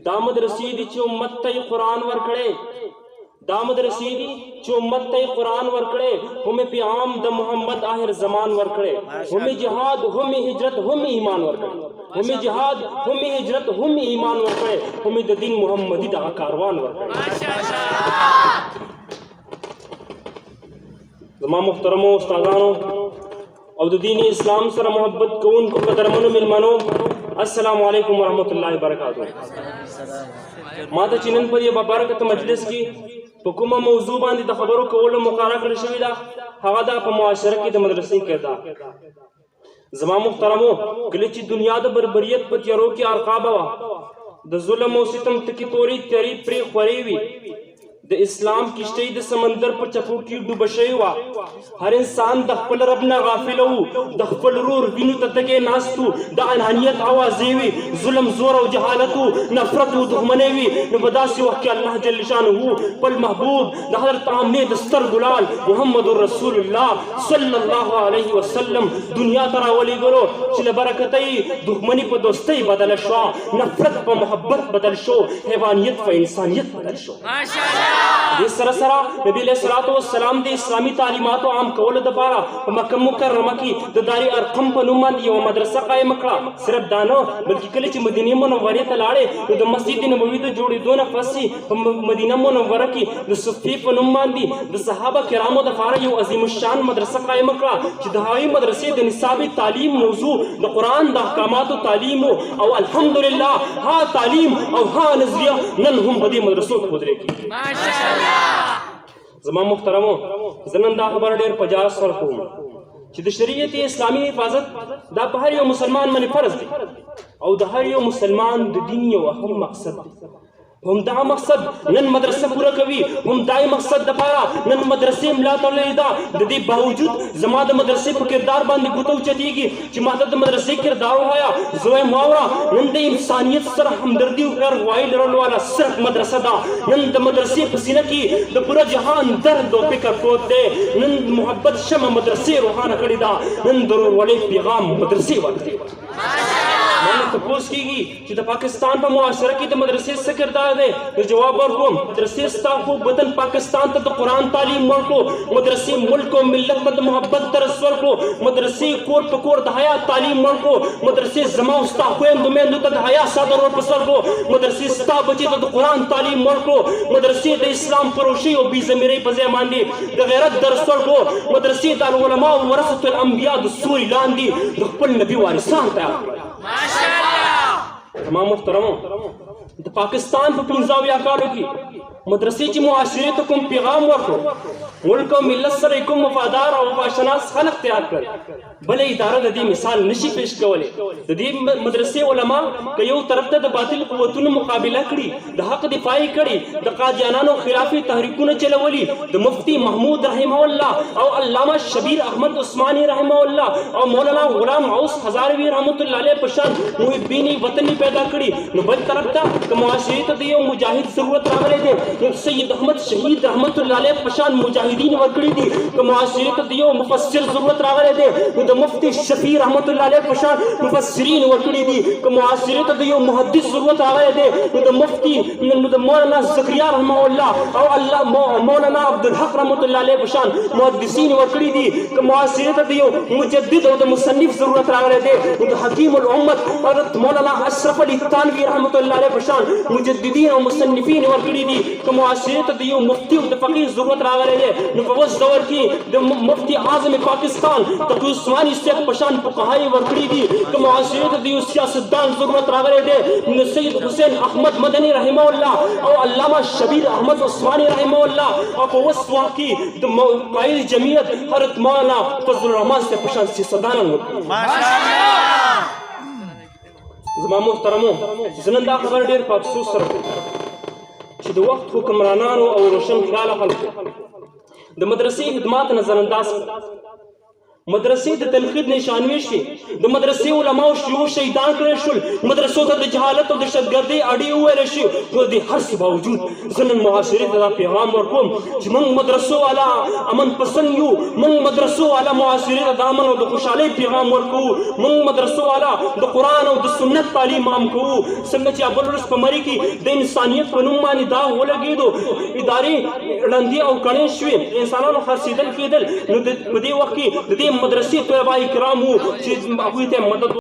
دامد رسیدی چې امت ته قرآن ورکړې دامد رسیدی چې امت ته قرآن ورکړې هم پیغام د محمد آخر زمان ورکړې هم جهاد هم هجرت هم ایمان ورکړې هم جهاد هم هجرت هم ایمان ورکړې هم د دین محمدي دغه کاروان ورکړې زما محترمو استادانو او د دین اسلام سره محبت کوونکو قدرمنو ملمنو السلام علیکم ورحمۃ اللہ وبرکاتہ ما ته چې نن په دې بابرکت مجلس کې په کومه موضوع باندې د خبرو کولو مقرره کړې شوې ده هغه دا په معاشره کې د مدرسې کردار زما محترمو کله چې دنیا د بربریت په تیارو کې ارقابه وه د ظلم او ستم تکي توري تیاري پرې خورې وي د اسلام کشتۍ د سمندر په چپو کې ډوبه شوې وه هر انسان د خپل رب نه غافل و د خپل ورور وینو ته تږی ناست و د انانیت اوازې وي ظلم زور او جهالت و نفرت و دښمنۍ وي نو په داسې وخت کې الله جل شانه خپل محبوب د حضرت آمنې د ستر ګلال محمد رسول الله صلی الله علیه وسلم دنیا ته راولېږلو چې له برکته یې دښمني په دوستۍ بدله شوه نفرت په محبت بدل شو حیوانیت په انسانیت بدل شو دې سره سره نبی علیه الصلاۃ والسلام د اسلامي تعلیماتو عام کولو دپاره په مکه مکرمه کې د دار ارقم په نوم باندې یوه مدرسه قایم کړه صرف دا نه بلکې کله چې مدینې منورې ته لاړې نو د مسجد نبوي د جوړېدو نه پس په مدینه منوره کې د صفې په نوم باندې د صحابه کرامو دپاره یو عظیم الشان مدرسه قایم کړه چې د هغې مدرسې د نصاب تعلیم موضوع د قرآن د احکاماتو تعلیم او الحمدلله ها تعلیم او ها نظریه نن هم په دې مدرسو کې ودرېږي زما محترمو زه نن دا خبره ډېر په جاز سره کوم چې د شریعت اسلامي حفاظت دا په هر یو مسلمان باندې فرض دی او د هر یو مسلمان د دین یو اهم مقصد دی هم دا مقصد نن مدرسه پوره کوي هم دا مقصد دپاره نن مدرسې ملا تړلې ده د دې باوجود زما د مدرسې په کردار باندې ګوته اوچتېږي چې ما ته د مدرسې کردار ووایه زه وایم واوره نن د انسانیت سره همدردي او ارغوایي لرلو والا صرف مدرسه ده نن د مدرسې په سینه کې د پوره جهان درد او فکر پروت دی نن محبت شمع مدرسې روښانه کړې ده نن د ورورولۍ پیغام مدرسې ورکړې مانه تپوس کېږي چې د پاکستان په معاشره کې د مدرسې څه کردار دی نو جواب ورکوم مدرسې ستا خوږ وطن پاکستان ته د قرآن تعلیم ورکړو مدرسې ملک او ملت ته د محبت درس ورکړو مدرسې کور په کور د حیا تعلیم ورکړو مدرسې زما او ستا خویندو میندو ته د حیا څادر ورپسې ورکړو مدرسې ستا بچي ته د قرآن تعلیم ورکړو مدرسې د اسلام فروشۍ او بې ضمیرۍ په ځای باندې د غیرت درس ورکړو مدرسې د العلماء ورثة الانبیا د سوري لاندې د خپل نبي وارثان تیار کړل تمام محترمو د پاکستان په 15 کالو کې مدرسې چې معاشرې ته کوم پیغام ورکړو ملک او ملت سره کوم وفادار او وفاشناس خلق تیار کړل بله اداره د دې مثال نشي پیش کولی د دې مدرسې علما که یو طرف ته د باطل قوتونو مقابله کړي د حق دفاع یې کړي د قادیانانو خلافي تحریکونه چلولي د مفتی محمود رحمه الله او علامه شبیر احمد عثماني رحمه الله او مولانا غلام اوس هزاروي رحمت الله علیه په شان محبین وطن پیدا کړي نو بل طرف ته که معاشرې ته د یو مجاهد ضرورت راغلی دی نو سید احمد شهید رحمت الله علیه په شان مجاهدین ورکړي دي که معاشرې ته د یو مفسر ضرورت راغلی دی نو د مفتی شفیع رحمت الله علیه په شان مفسرین ورکړي دي که معاشرې ته د یو محدث ضرورت راغلی دی نو د مفتی نو د مولانا زکریا رحمه الله او الله مولانا عبدالحق رحمت الله علیه په شان محدثین ورکړي دي که معاشرې ته د یو مجدد او د مصنف ضرورت راغلی دی نو د حکیم الامت حضرت مولانا اشرف علي تانوي رحمت الله علیه په شان مجددین او مصنفین ورکړي دي که معاشرې ته د یو مفتی او د فقیر ضرورت راغلی دی نو په اوس دور کې د مفتی اعظم پاکستان تقی عثماني صاحب په شان فقهای ورکړي دي که معاشرې ته د یو سیاستدان ضرورت راغلی دی نو سید حسین احمد مدني رحمه الله او علامه شبیر احمد عثماني رحمه الله او په اوس وخت کې د قائد جمعیت حضرت مولانا فضل الرحمان صاحب په شان سیاستدان ورکړي زما محترمو زه نن دا خبره ډېر په افسوس سره کوم چې د وخت حکمرانانو او روشن خیاله خلکو د مدرسې خدمات نظرانداز مدرسې د تنقید نشانوي شي د مدرسې علماو شیوخ شهیدان کړی شول مدرسو ته د جهالت او د دهشتګردۍ اډې وویلی شي خو د هر څه باوجود زه نن معاشرې ته دا پیغام ورکوم چې موږ مدرسو والا امن پسند یو موږ مدرسو والا معاشرې ته د امن او د خوشحالۍ پیغام ورکوو موږ مدرسو والا د قرآن او د سنت تعلیم عام کوو څنګه چې بل ورځ په مرۍ کې د انسانیت په نوم باندې داغ ولګېدو ادارې ړندې او کڼې شوې انسانانو خرڅېدل کېدل نو په دې وخت کې د دې مدرسې طلبه کرام وو چې هغوی ته مدد